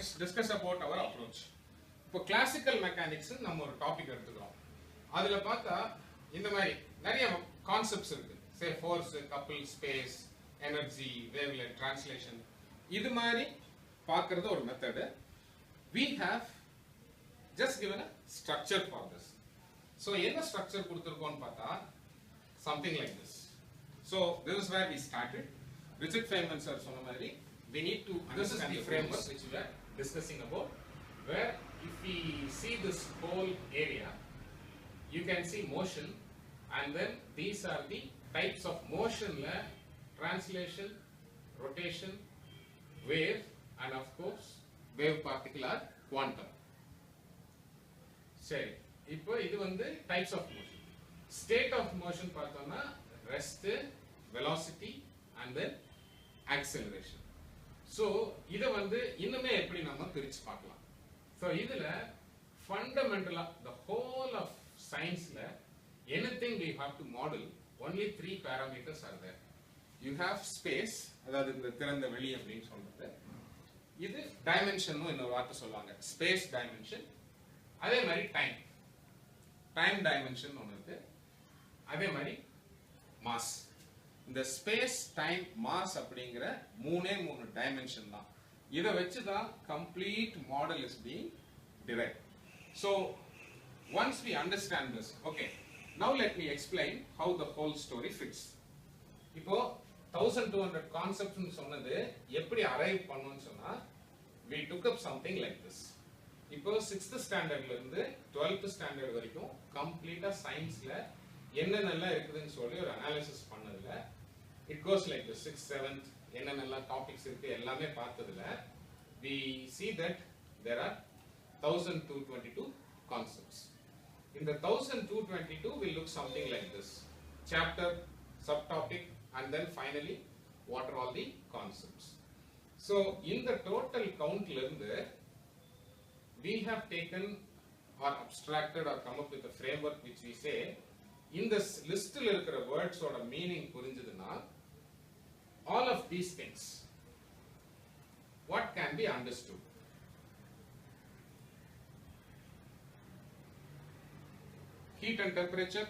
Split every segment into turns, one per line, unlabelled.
let's discuss about our approach. இப்போ classical mechanics நம்ம ஒரு டாபிக் எடுத்துக்கிறோம். அதுல பார்த்தா இந்த மாதிரி நிறைய கான்செப்ட்ஸ் இருக்கு. say force, couple, space, energy, wavelength, translation. இது மாதிரி பார்க்கிறது ஒரு method. We have just given a structure for this. So என்ன ஸ்ட்ரக்சர் கொடுத்திருக்கோம்னு பார்த்தா something like this. So this is where we started. Richard Feynman sir சொன்ன மாதிரி we need to understand the framework which we are discussing about, where if we see this whole area you can see motion, and then these are the types of motion la translation, rotation, wave, and of course wave particle or quantum. சரி, இப்போ இது வந்து types of motion. State of motion பார்த்தோம்னா rest, velocity, and then acceleration. So இதை வந்து இன்னுமே எப்படி நம்ம பிரிச்சு பார்க்கலாம். So இதுல fundamentally the whole of science la anything we have to model, only 3 parameters are there. You have space, அதாவது இந்த திறந்த வெளி அப்படின்னு சொல்றது. இது dimension னு இன்னொரு வார்த்தை சொல்வாங்க, space dimension. அதே மாதிரி time dimension ஒன்னு இருக்கு. அதே மாதிரி mass. இந்த ஸ்பேஸ் டைம் மாஸ் அப்படிங்கிற மூணே டைமென்ஷன் தான். இதை வச்சு தான் complete model is being derived. So once we understand this, okay, now let me explain how the whole story fits. இப்போ 1200 concepts னு சொன்னது எப்படி அரைவ் பண்ணனும்னு சொன்னா we took up something like this. இப்போ 6th ஸ்டாண்டர்ட்ல இருந்து 12th ஸ்டாண்டர்ட் வரைக்கும் கம்ப்ளீட்டா சயின்ஸ்ல என்னென்னலாம் இருக்குதுன்னு சொல்லி ஒரு அனாலிசிஸ் பண்ணதுல it goes like this. 6th 7th என்னென்னலாம் டாபிக்ஸ் இருக்கு எல்லாமே பார்த்ததுல we see that there are 1222 concepts. In the 1222 we look something like this: chapter, subtopic, and then finally what are all the concepts. So in the total count la irundhu we have taken or abstracted or come up with a framework which we say in this list la irukra words oda meaning purinjaduna all of these things what can be understood. Heat and temperature,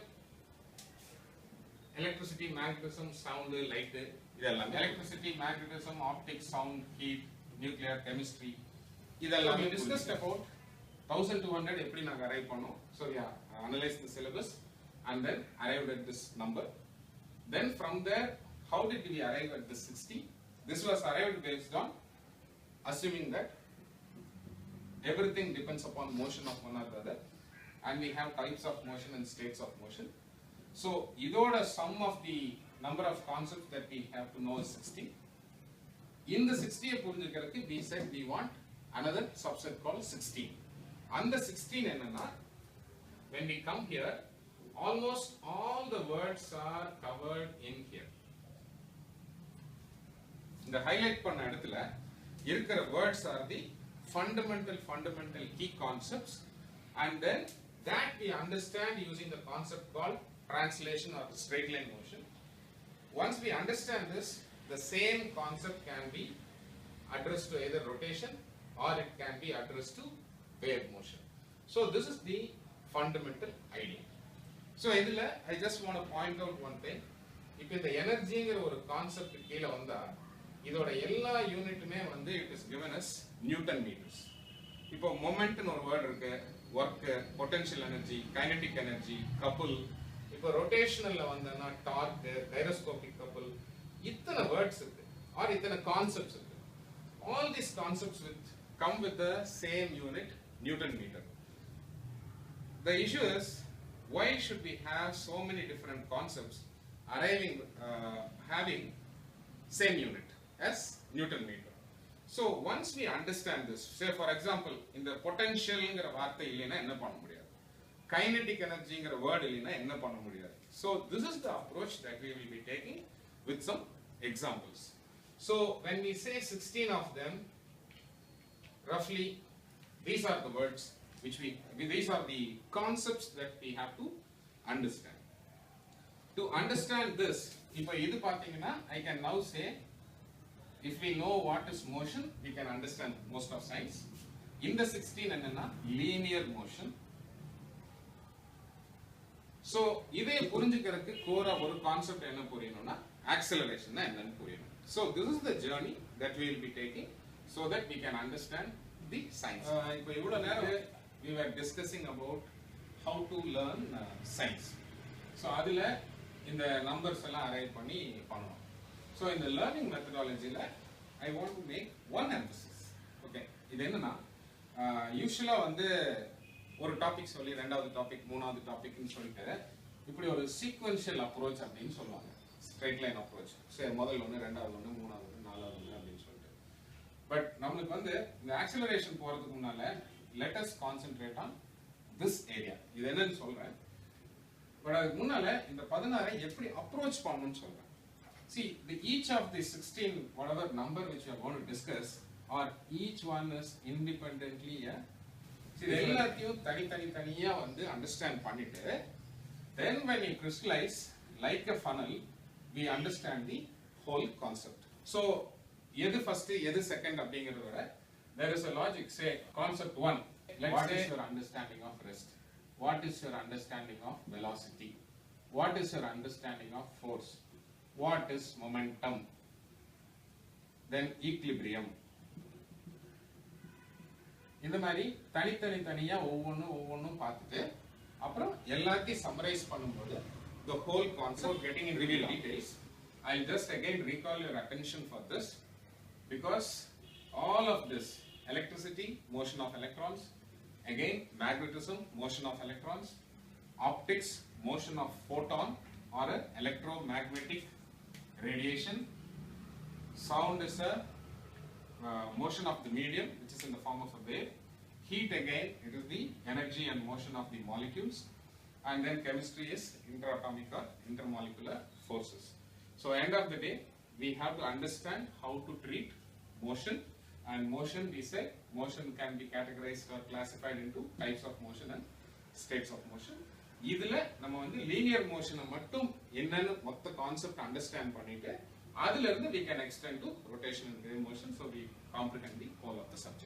electricity, magnetism, sound, light, idella electricity, magnetism, optics, sound, heat, nuclear, chemistry, idella we discussed about 1200 eppadi naanga arrive pannom. So we analyzed the syllabus and then arrived at this number. Then from there, how did we arrive at this 60? This was arrived based on assuming that everything depends upon motion of one or the other, and we have types of motion and states of motion. So idoda sum of the number of concepts that we have to know is 60. In the 60 புரிஞ்சிக்கிறதுக்கு we said we want another subset called 16. And the 16 என்னன்னா, when we come here, almost all the words are covered in here. இந்த highlight பண்ண இடத்துல இருக்கிற words are the fundamental key concepts, and then that we understand using the concept called translation or the straight line motion. Once we understand this, the same concept can be addressed to either rotation or it can be addressed to wave motion. So this is the fundamental idea. So idhula I just want to point out one thing. இப்போ இந்த எனர்ஜிங்கிற ஒரு concept கீழ வந்தா இதோட எல்லா யூனிட்டுமே வந்து it is given as Newton meters. இப்போ மொமெண்ட்னு ஒரு வேர்ட் இருக்கு, work, potential energy, kinetic energy, couple. இப்போ rotationalல வந்தனா torque, gyroscopic couple, இத்தனை வேர்ட்ஸ் இருக்கு or இத்தனை கான்செப்ட்ஸ் இருக்கு. All these concepts come with the same unit, Newton meter. The issue is, why should we have so many different concepts having same unit as Newton meter? So once we understand this, say for example in the potential ங்கிற வார்த்தை இல்லைனா என்ன பண்ண முடியாது, kinetic energy ங்கிற word இல்லைனா என்ன பண்ண முடியாது. So this is the approach that we will be taking with some examples. So when we say 16 of them, roughly these are the words which these are the concepts that we have to understand. To understand this, இப்போ இது பாத்தீங்கன்னா I can now say if we know what is motion, we can understand most of science. In the 16 என்னன்னா linear motion. So இதை புரிஞ்சுக்கிறதுக்கு கோரா ஒரு concept என்ன புரியணும்னா acceleration னா என்னன்னு புரியணும். So this is the journey that we will be taking so that we can understand the science. இப்போ இவ்வளவு நேரம் we were discussing about how to learn science. So அதுல இந்த numbers எல்லாம் arrange பண்ணி பண்ணணும். So in the learning methodology ல I want to make one emphasis. Okay, இது என்னன்னா யூசுவலா வந்து ஒரு டாபிக் சொல்லி ரெண்டாவது டாபிக் மூணாவது டாபிக்னு சொல்லிட்டு இப்படி ஒரு சீக்வென்ஷியல் அப்ரோச் அப்படின்னு சொல்லுவாங்க. Straight line approach. சரி, முதல்ல ஒன்று, ரெண்டாவது ஒன்று, மூணாவது ஒன்று, நாலாவது ஒன்று அப்படின்னு சொல்லிட்டு. பட் நம்மளுக்கு வந்து இந்த ஆக்சிலரேஷன் போறதுக்கு முன்னால let us concentrate on this area. இது என்னன்னு சொல்றேன். பட் அதுக்கு முன்னால இந்த 16 எப்படி அப்ரோச் பண்ணணும்னு சொல்றேன். See, each of the 16 whatever number which we are going to discuss, or each one is independently see எல்லாத்தையும் தனியா வந்து அண்டர்ஸ்டாண்ட் பண்ணிட்டு then when we crystallize like a funnel we understand the whole concept. So எது first எது second அப்படிங்கறத விட there is a logic. Say concept 1, what is your understanding of rest, what is your understanding of velocity, what is your understanding of force, what is momentum, then equilibrium. இந்த மாதிரி தனியா ஒவ்வொன்றும் பார்த்துட்டு அப்புறம் எல்லாத்தையும் சம்மரைஸ் பண்ணும்போது the whole concept getting in reveal details. I'll just again recall your attention for this because all of this electricity, motion of electrons, again magnetism, motion of electrons, optics, motion of photon or an electromagnetic radiation, sound is a motion of the medium which is in the form of a wave, heat again it is the energy and motion of the molecules, and then chemistry is interatomic or intermolecular forces. So end of the day we have to understand how to treat motion, and motion we say motion can be categorized or classified into types of motion and states of motion. இதுல நம்ம வந்து linear motion மட்டும் என்னன்னு மொத்த concept understand பண்ணிட்டு அதுல இருந்து we can extend to rotation and wave motion, so we comprehend the whole of the subject.